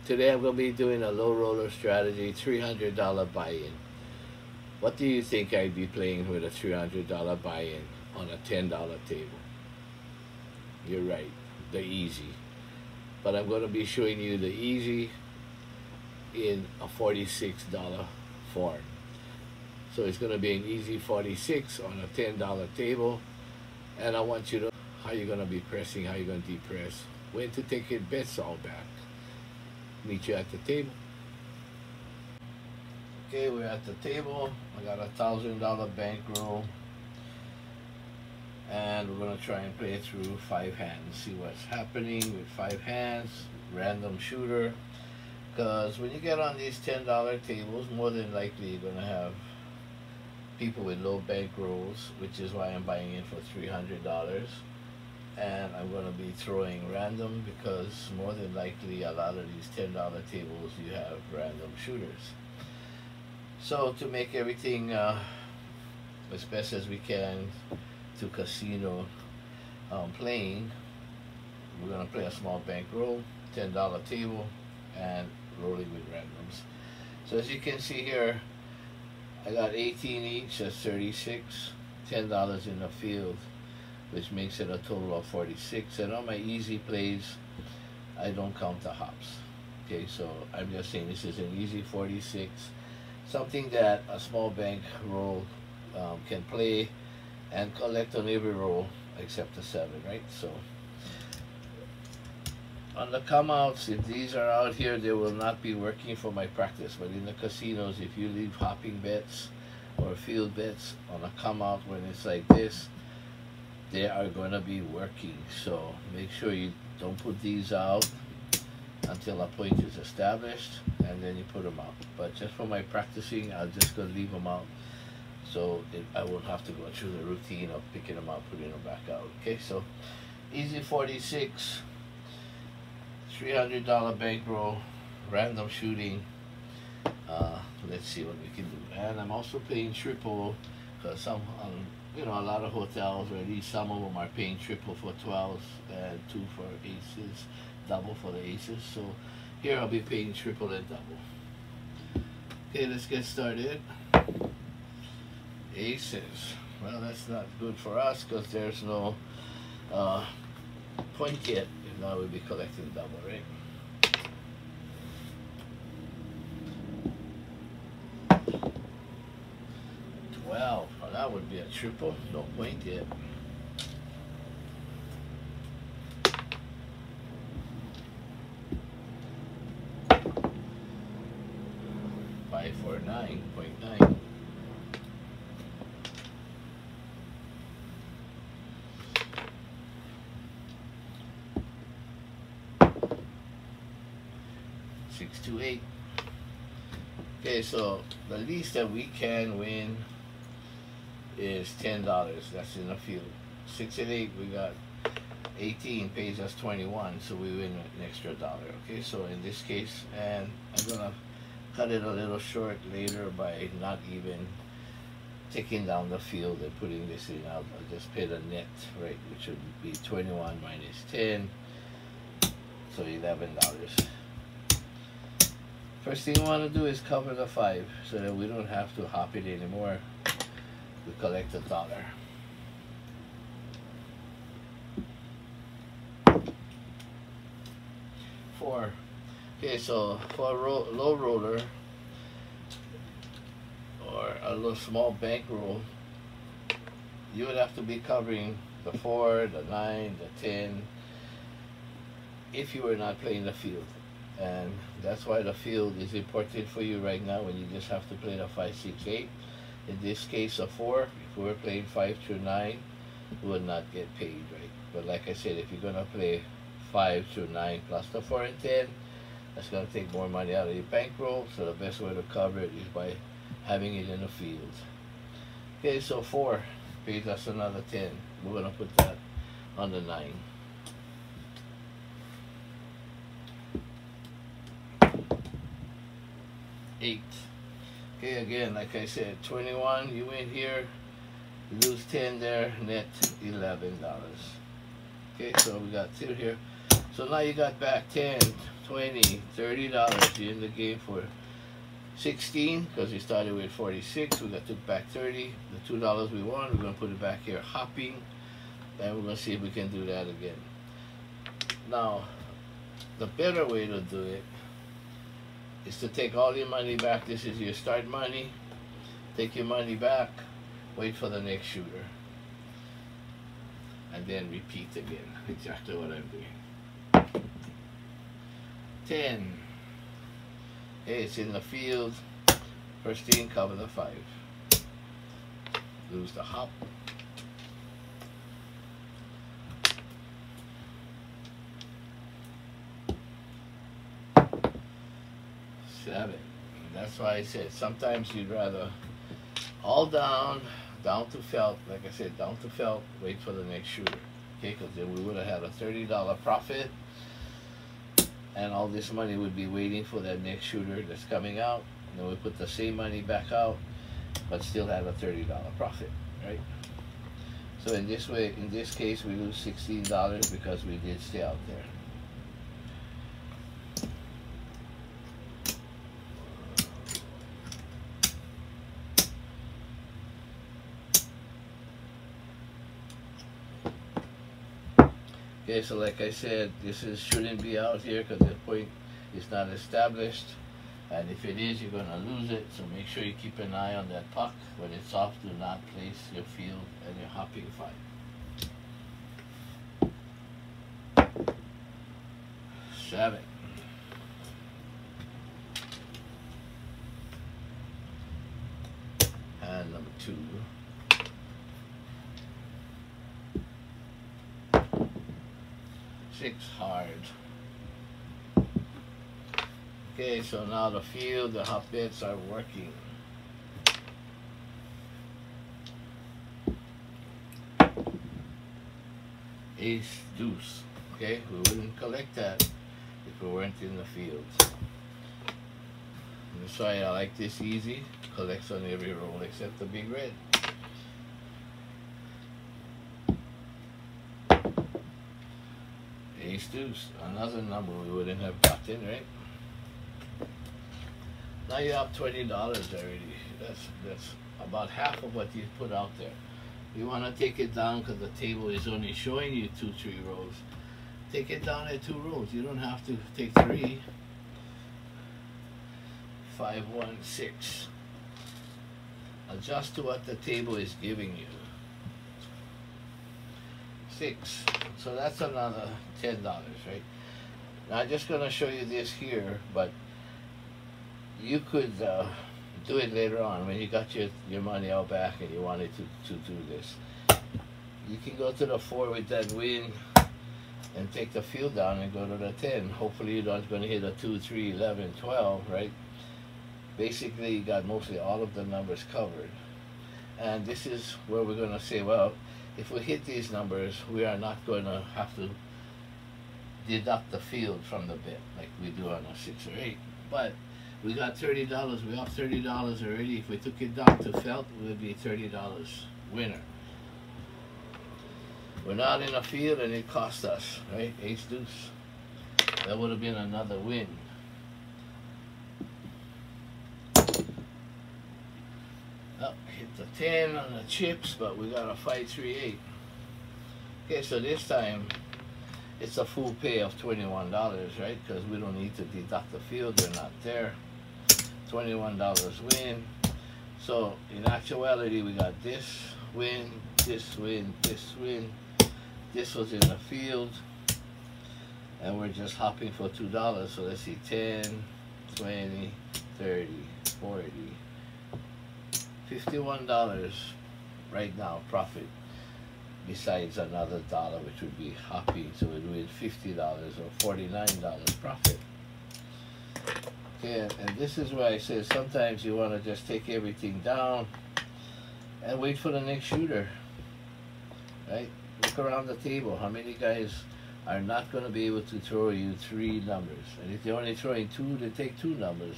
Today I'm going to be doing a low roller strategy, $300 buy-in. What do you think I'd be playing with a $300 buy-in on a $10 table? You're right, the easy. But I'm going to be showing you the easy in a $46 form. So it's going to be an easy 46 on a $10 table. And I want you to know how you're going to be pressing, how you're going to depress, when to take your bets all back. Meet you at the table. Okay, we're at the table. I got $1,000 bankroll, and we're gonna try and play it through 5 hands. See what's happening with 5 hands. Random shooter. Because when you get on these $10 tables, more than likely you're gonna have people with low bankrolls, which is why I'm buying in for $300. And I'm going to be throwing random because more than likely a lot of these $10 tables you have random shooters. So to make everything as best as we can to casino playing, we're going to play a small bankroll, $10 table, and rolling with randoms. So as you can see here, I got 18 each, that's 36, $10 in the field, which makes it a total of 46. And on my easy plays, I don't count the hops. Okay, so I'm just saying this is an easy 46, something that a small bank roll can play and collect on every roll except the 7, right? So on the come outs, if these are out here, they will not be working for my practice. But in the casinos, if you leave hopping bets or field bets on a come out when it's like this, they are going to be working. So make sure you don't put these out until a point is established, and then you put them out. But just for my practicing, I'll just go leave them out, so I won't have to go through the routine of picking them out, putting them back out. Okay, so easy 46, $300 bankroll, random shooting. Let's see what we can do. And I'm also playing triple because some you know, a lot of hotels, or at least some of them, are paying triple for 12s and 2 for aces, double for the aces. So here I'll be paying triple and double. Okay, let's get started. Aces. Well, that's not good for us because there's no point yet. And now we'll be collecting double, right? Well, that would be a triple, no point yet. Five, 4, 9.9. Six, 2, 8. Okay, so the least that we can win is $10. That's in the field. 6 and 8, we got 18, pays us 21, so we win an extra $1. Okay, so in this case, and I'm gonna cut it a little short later by not even taking down the field and putting this in. I'll just pay the net, right, which would be 21 minus 10, so $11. First thing you want to do is cover the 5 so that we don't have to hop it anymore. We collect $1. Four. Okay, so for a low roller or a little small bankroll, you would have to be covering the 4, the 9, the 10 if you were not playing the field. And that's why the field is important for you right now, when you just have to play the 5, 6, 8. In this case, a 4, if we were playing 5 through 9, we would not get paid, right? But like I said, if you're going to play 5 through 9 plus the 4 and 10, that's going to take more money out of your bankroll. So the best way to cover it is by having it in the field. Okay, so 4 pays us another 10. We're going to put that on the 9. 8. Okay, again, like I said, 21, you win here, you lose 10 there, net $11. Okay, so we got 2 here. So now you got back 10, 20, $30. You're in the game for 16 because we started with 46. We got took back 30. The $2 we won, we're gonna put it back here hopping, and we're gonna see if we can do that again. Now, the better way to do it is to take all your money back. This is your start money. Take your money back, wait for the next shooter, and then repeat again. Exactly what I'm doing. 10. Okay, it's in the field. First thing, cover the 5. Lose the hop. 7. That's why I said sometimes you'd rather all down to felt. Like I said, down to felt. Wait for the next shooter. Okay, because then we would have had a $30 profit. And all this money would be waiting for that next shooter that's coming out. And then we put the same money back out, but still have a $30 profit, right? So in this way, in this case, we lose $16 because we did stay out there. Okay, so like I said, this shouldn't be out here because the point is not established, and if it is, you're going to lose it. So make sure you keep an eye on that puck. When it's off, do not place your field and your hopping 5. 7. And number 2. 6 hard. Okay, so now the field, the hop bits are working. Ace, deuce. Okay, we wouldn't collect that if we weren't in the field. That's why I like this easy. Collects on every roll except the big red. Ace deuce, another number we wouldn't have gotten, right? Now you have $20 already. That's about half of what you put out there. You want to take it down because the table is only showing you 2, 3 rows. Take it down at 2 rows. You don't have to take 3. 5, 1, 6. Adjust to what the table is giving you. 6. So that's another $10, right? Now I'm just going to show you this here, but you could do it later on when you got your money out back and you wanted to do this. You can go to the 4 with that win and take the field down and go to the 10. Hopefully you're not going to hit a 2, 3, 11, 12, right? Basically you got mostly all of the numbers covered. And this is where we're going to say, well, if we hit these numbers, we are not going to have to deduct the field from the bet like we do on a 6 or 8. But we got $30. We have $30 already. If we took it down to felt, it would be $30 winner. We're not in a field and it cost us, right? Ace deuce. That would have been another win. Oh, hit the 10 on the chips, but we got a 5, 3, 8. Okay, so this time it's a full pay of $21, right? Because we don't need to deduct the field, they're not there. $21 win. So in actuality, we got this win, this win, this win. This was in the field, and we're just hopping for $2. So let's see, 10, 20, 30, 40, $51 right now profit. Besides another $1, which would be hopping, so it would be $50 or $49 profit. Okay, and this is why I said sometimes you want to just take everything down and wait for the next shooter, right? Look around the table. How many guys are not going to be able to throw you 3 numbers? And if they're only throwing 2, they take 2 numbers,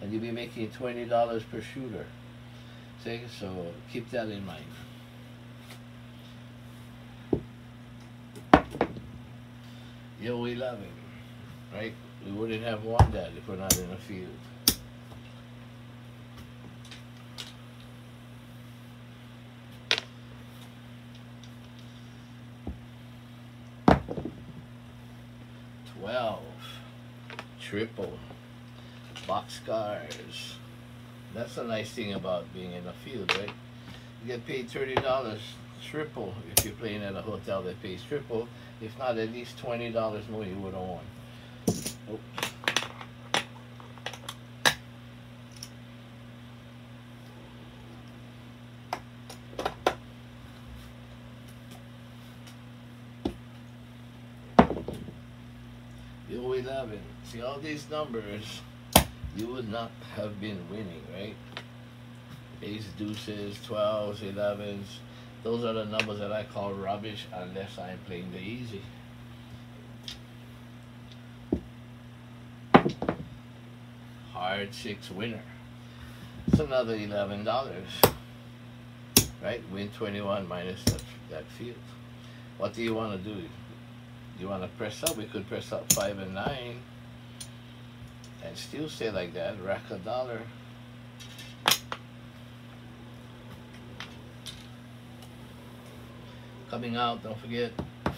and you'll be making $20 per shooter. See, so keep that in mind. Yeah, we love it, right? We wouldn't have won that if we're not in the field. $12. Triple. Boxcars. That's a nice thing about being in the field, right? You get paid $30 triple if you're playing at a hotel that pays triple. If not, at least $20 more you would have won. Oops. Yo, 11. See all these numbers, you would not have been winning, right? Ace, deuces, 12s, 11s. Those are the numbers that I call rubbish unless I'm playing the easy. Hard 6 winner. It's another $11, right? Win 21 minus that field. What do you want to do? You want to press up? We could press up 5 and 9 and still stay like that. Rack a dollar. Coming out, don't forget,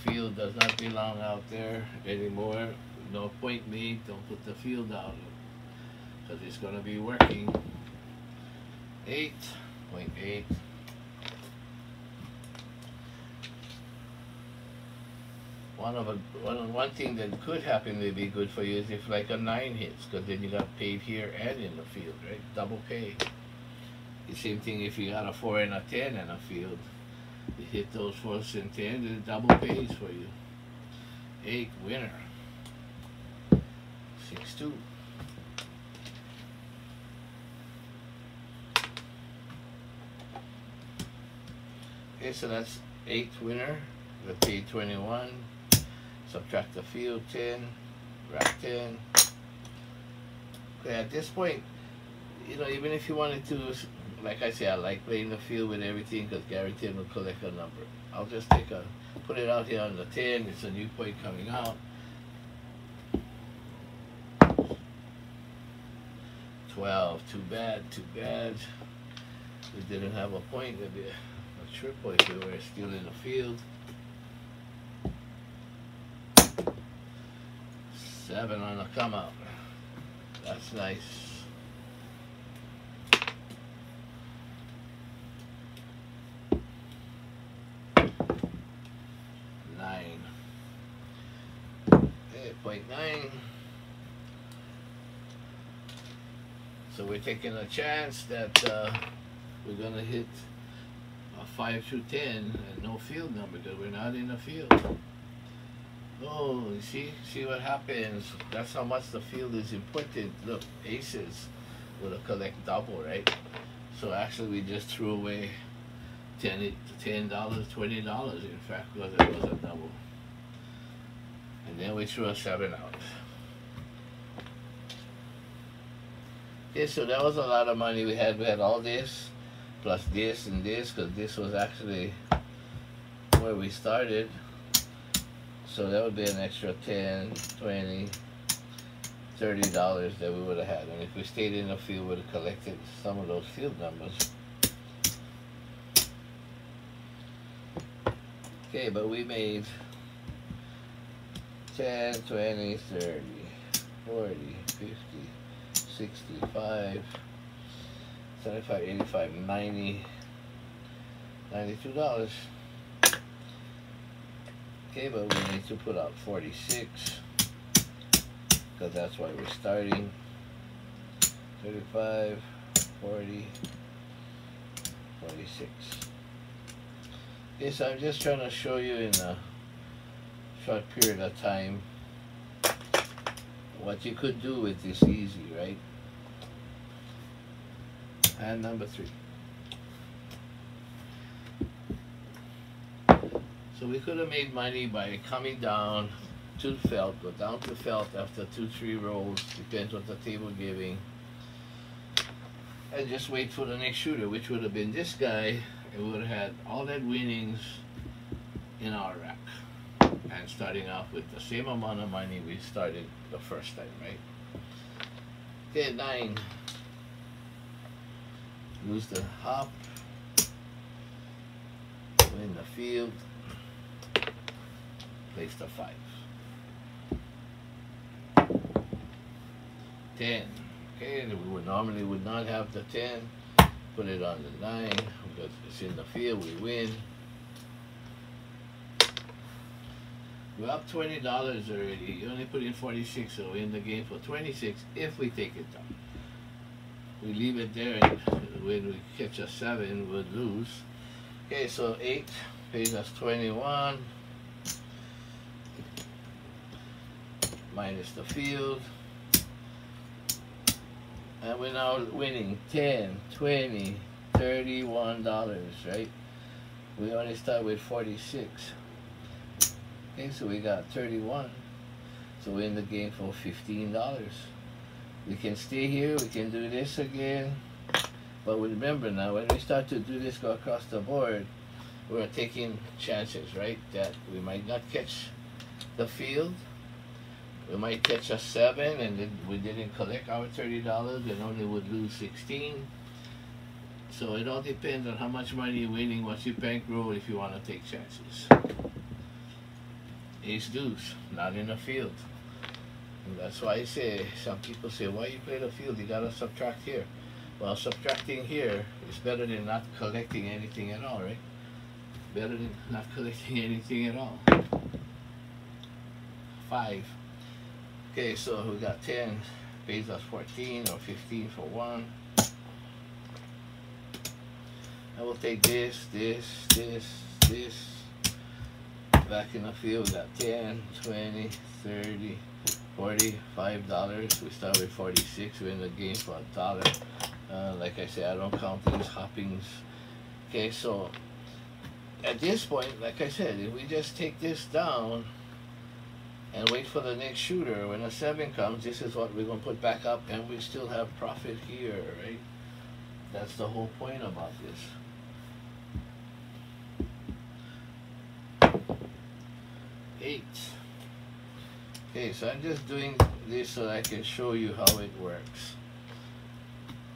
field does not belong out there anymore. No point made. Don't put the field out because it's going to be working. 8.8. One thing that could happen may be good for you is if like a 9 hits, because then you got paid here and in the field, right? Double pay. The same thing if you got a 4 and a 10 in a field. You hit those 4s and 10s, and it double pays for you. 8 winner. 6-2. Okay, so that's 8 winner. We paid 21. Subtract the field 10. Rack 10. Okay, at this point, you know, even if you wanted to, like I say, I like playing the field with everything because Gary 10 will collect a number. I'll just put it out here on the 10. It's a new point coming out. 12. Too bad, too bad. We didn't have a point. There'd be a triple if we were still in the field. 7 on the come out. That's nice. Okay, 0.9. So we're taking a chance that we're gonna hit a 5 through 10 and no field number because we're not in the field. Oh, you see what happens? That's how much the field is important. Look, aces would have collect double, right? So actually we just threw away $10, $20 in fact, because it was a double. And then we threw a 7 out. Okay, so that was a lot of money we had. We had all this, plus this and this, because this was actually where we started. So that would be an extra $10, $20, $30 that we would have had. And if we stayed in the field, we would have collected some of those field numbers. Okay, but we made 10, 20, 30, 40, 50, 65, 75, 85, 90, $92. Okay, but we need to put out 46 because that's why we're starting. 35, 40, 46. Okay, so I'm just trying to show you in a short period of time what you could do with this easy, right? And number 3. So we could have made money by coming down to the felt, go down to the felt after 2-3 rolls, depends what the table giving, and just wait for the next shooter, which would have been this guy, and we would have had all that winnings in our rack. and starting off with the same amount of money we started the first time, right? Okay, 9. Lose the hop. Win the field. Place the 5. 10. Okay, we would normally would not have the 10. Put it on the 9 because it's in the field. We win. We're up $20 already. You only put in 46, so we're in the game for 26 if we take it down. We leave it there, and when we catch a 7, we'll lose. Okay, so 8 pays us 21 minus the field. And we're now winning 10, 20, $31, right? We only start with 46. Okay, so we got 31. So we're in the game for $15. We can stay here, we can do this again. But remember now, when we start to do this, go across the board, we're taking chances, right? That we might not catch the field. We might catch a 7 and then we didn't collect our $30 and only would lose 16. So it all depends on how much money you're winning, what's your bankroll if you want to take chances. Ace deuce, not in the field. And that's why I say, some people say, why you play the field? You gotta subtract here. Well, subtracting here is better than not collecting anything at all, right? Better than not collecting anything at all. 5. Okay, so we got 10, pays us 14 or 15 for 1. I will take this, this, this, this. Back in the field, we got 10, 20, 30, 40, $5. We start with 46. We're in the game for $1. Like I said, I don't count these hoppings. Okay, so at this point, like I said, if we just take this down and wait for the next shooter, when a 7 comes, this is what we're going to put back up, and we still have profit here, right? That's the whole point about this. 8. Okay, so I'm just doing this so I can show you how it works.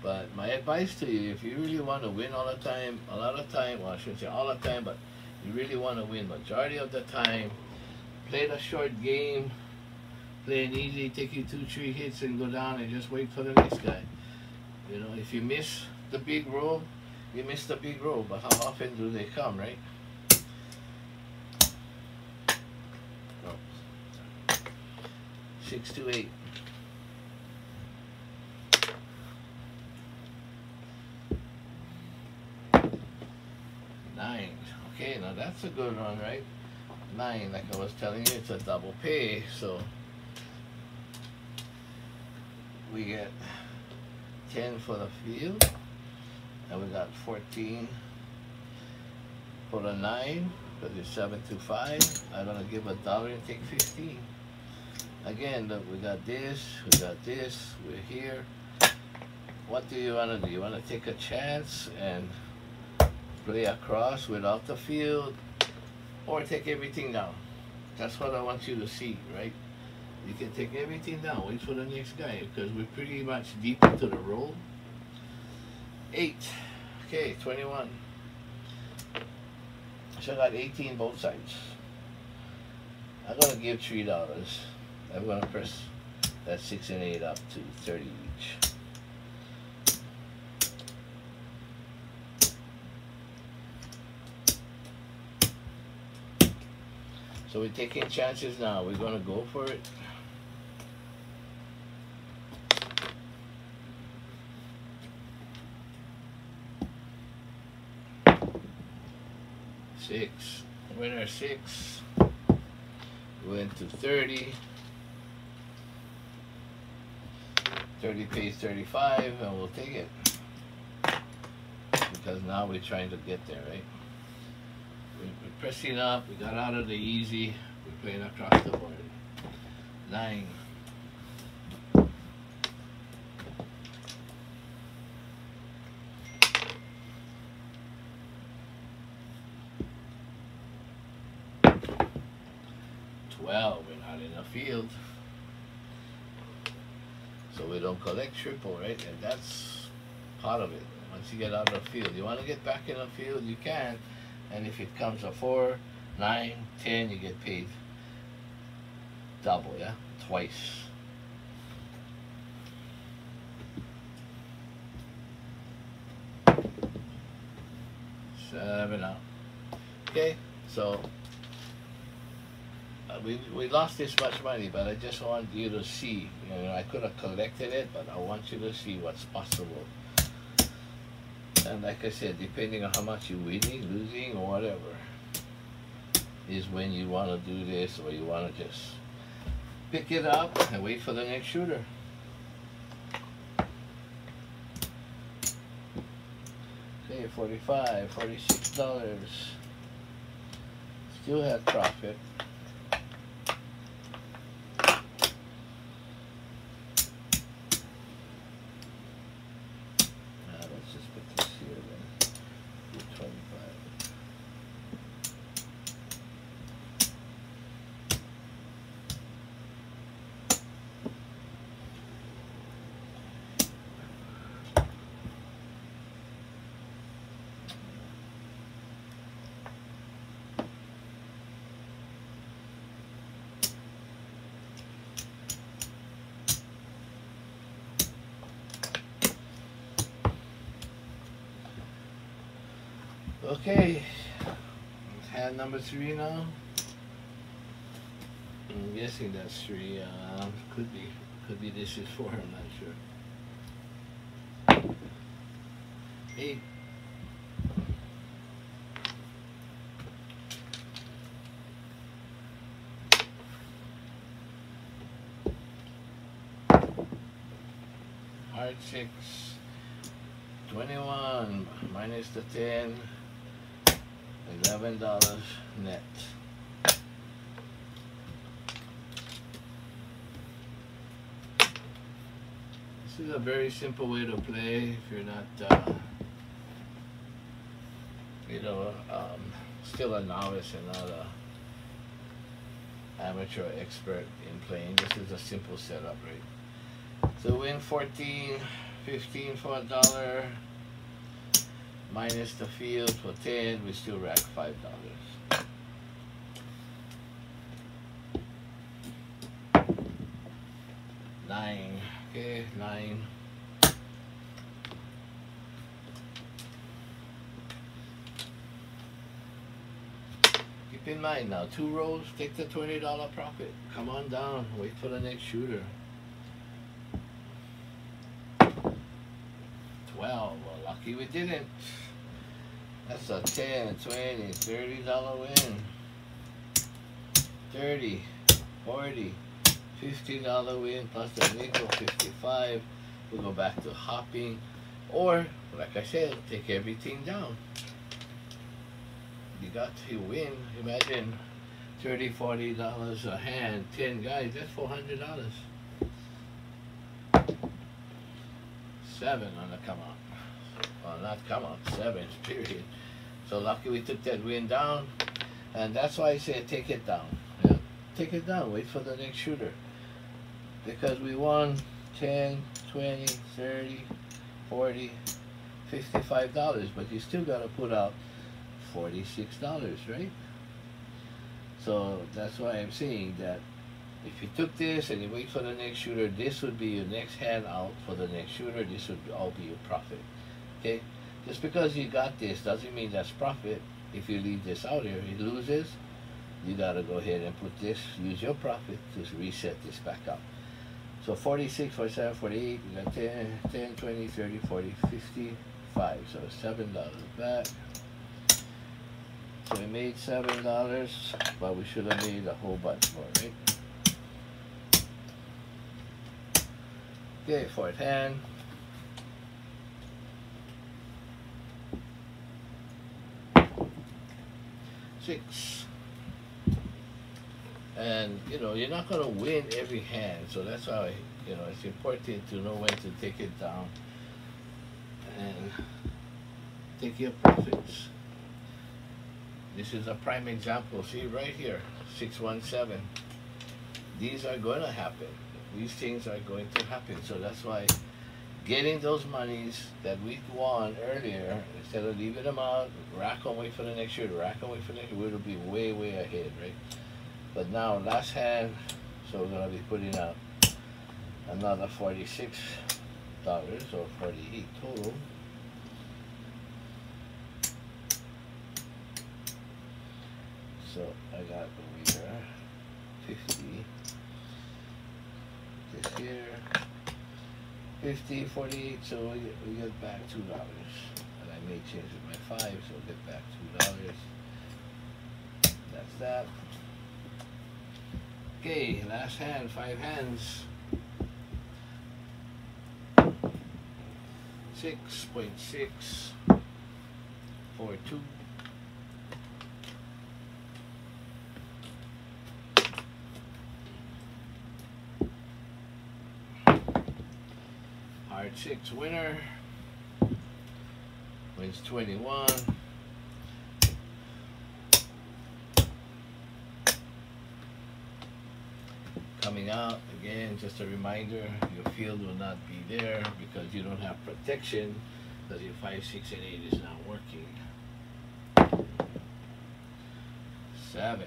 But my advice to you, if you really want to win all the time, a lot of time, well, I shouldn't say all the time, but you really want to win majority of the time, play the short game, play it easy, take you 2-3 hits and go down and just wait for the next guy. You know, if you miss the big roll, you miss the big roll, but how often do they come, right? 6 to 8. 9. Okay, now that's a good one, right? 9, like I was telling you, it's a double pay, so we get 10 for the field, and we got 14 for the 9, because it's 7 to 5. I'm gonna give $1 and take 15. Again, look, we got this, we're here. What do you want to do? You want to take a chance and play across without the field, or take everything down? That's what I want you to see, right? You can take everything down, wait for the next guy, because we're pretty much deep into the roll. 8. Okay, 21. So I got 18 both sides. I'm going to give $3. I'm going to press that 6 and 8 up to 30 each. So we're taking chances now. We're going to go for it. Six. Winner 6. Went to 30. 30 pays 35, and we'll take it. Because now we're trying to get there, right? We're pressing up, we got out of the easy, we're playing across the board. 9. Well, we're not in a field, so we don't collect triple, right? And that's part of it. Once you get out of the field, you want to get back in the field, you can. And if it comes a 4, 9, 10, you get paid double, yeah? Twice. Seven out. Okay, so we lost this much money, but I just want you to see. You know, I could have collected it, but I want you to see what's possible. And like I said, depending on how much you're winning, losing, or whatever, is when you want to do this, or you want to just pick it up and wait for the next shooter. Okay, $45, $46. Still had profit. Let's just put this here then. Do 25. Okay, hand number 3 now. I'm guessing that's 3. Could be this is 4. I'm not sure. 8. Hard 6. 21 minus the 10. $11 net. This is a very simple way to play if you're not, you know, still a novice and not a amateur expert in playing. This is a simple setup, right? So win 14, 15 for $1. Minus the field for 10, we still rack $5. Nine, okay, 9. Keep in mind now, 2 rolls, take the $20 profit. Come on down, wait for the next shooter. 12, well, lucky we didn't. That's a 10, 20, $30 win. 30, 40, $50 win plus the nickel, 55. We'll go back to hopping. Or, like I said, take everything down. You got to win. Imagine $30, $40 a hand, 10 guys, that's $400. 7 on the come out. Well, not come out, 7, period. So lucky we took that win down. And that's why I say take it down. Yeah? Take it down, wait for the next shooter. Because we won 10, 20, 30, 40, $55. But you still got to put out $46, right? So that's why I'm saying that if you took this and you wait for the next shooter, this would be your next hand out for the next shooter. This would all be your profit. Okay? Just because you got this doesn't mean that's profit. If you leave this out here, it loses. You got to go ahead and put this, use your profit to reset this back up. So 46, 47, 48, you got 10, 10, 20, 30, 40, 55. So $7 back. So we made $7, but we should have made a whole bunch more, right? Okay, fourth hand. Six. And you know, you're not going to win every hand, so that's why, you know, it's important to know when to take it down and take your profits. This is a prime example. See right here, 617. these are going to happen. These things are going to happen. So that's why getting those monies that we won earlier, instead of leaving them out, rack them, wait for the next year, rack them, wait for the next year, we'll be way, way ahead, right? But now, last hand, so we're going to be putting out another $46 or 48 total. So I got over here 50, this here 50, 48, so we get back $2. And I may change it by 5, so we'll get back $2. That's that. Okay, last hand, 5 hands. 6.642. Hard 6 winner. Wins 21. Coming out again, just a reminder, your field will not be there because you don't have protection, because your 5, 6, and 8 is not working. 7.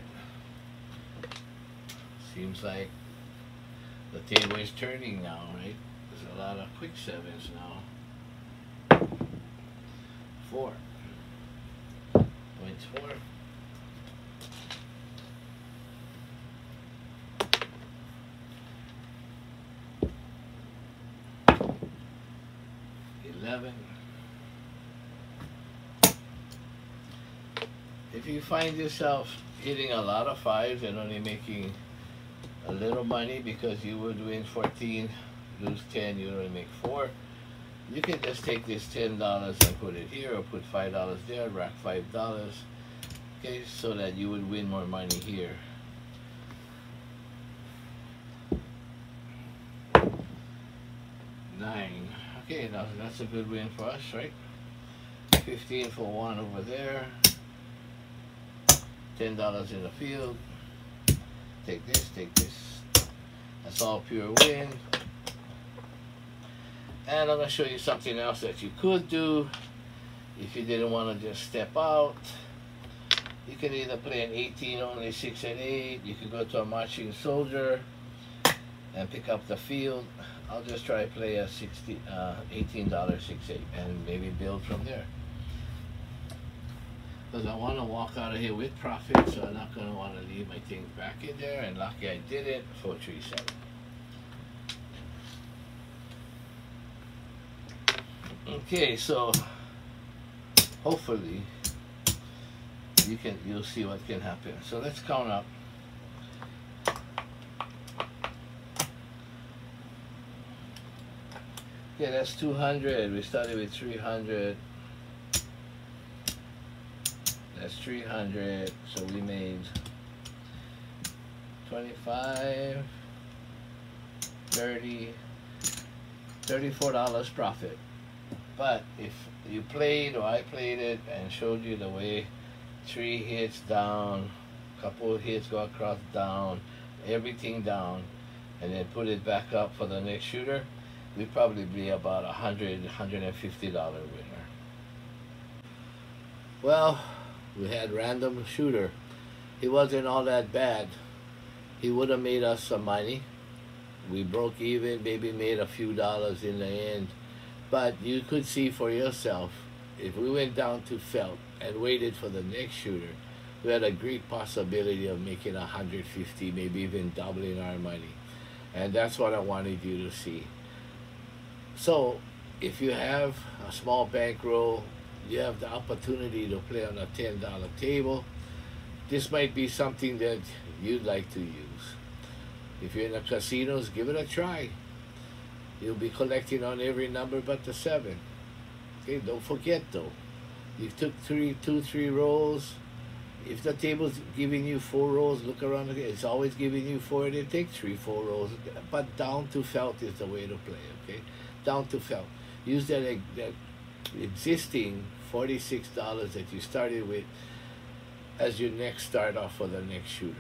Seems like the table is turning now, right? There's a lot of quick 7s now. 4. Points 4. 11. If you find yourself hitting a lot of 5s and only making a little money because you would win 14, lose 10, you only make 4, you can just take this $10 and put it here, or put $5 there, rack $5, okay, so that you would win more money here. 9. Okay, now that's a good win for us, right? 15 for 1 over there. $10 in the field. Take this, take this. That's all pure win. And I'm going to show you something else that you could do if you didn't want to just step out. You can either play an 18 only, 6 and 8. You can go to a marching soldier and pick up the field. I'll just try to play a $18 6 8 and maybe build from there. Because I want to walk out of here with profit, so I'm not going to want to leave my things back in there. And lucky I did it. 4 3 7. Okay, so hopefully you'll see what can happen. So let's count up. Okay, that's 200. We started with 300. That's 300. So we made 25, 30, $34 profit. But if you played, or I played it and showed you the way, 3 hits down, couple of hits go across down, everything down, and then put it back up for the next shooter, we'd probably be about $150 winner. Well, we had random shooter. He wasn't all that bad. He would have made us some money. We broke even, maybe made a few dollars in the end. But you could see for yourself, if we went down to felt and waited for the next shooter, we had a great possibility of making 150, maybe even doubling our money. And that's what I wanted you to see. So if you have a small bankroll, you have the opportunity to play on a $10 table, this might be something that you'd like to use. If you're in the casinos, give it a try. You'll be collecting on every number but the 7. Okay, don't forget though. You took 3 rolls. If the table's giving you 4 rolls, look around again. It's always giving you 4. Then take 3, 4 rolls. But down to felt is the way to play. Okay, down to felt. Use that existing $46 that you started with as your next start off for the next shooter.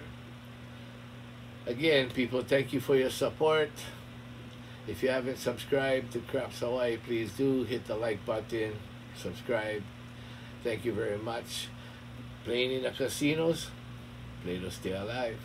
Again, people, thank you for your support. If you haven't subscribed to Craps Hawaii, please do hit the like button, subscribe. Thank you very much. Playing in the casinos, play to stay alive.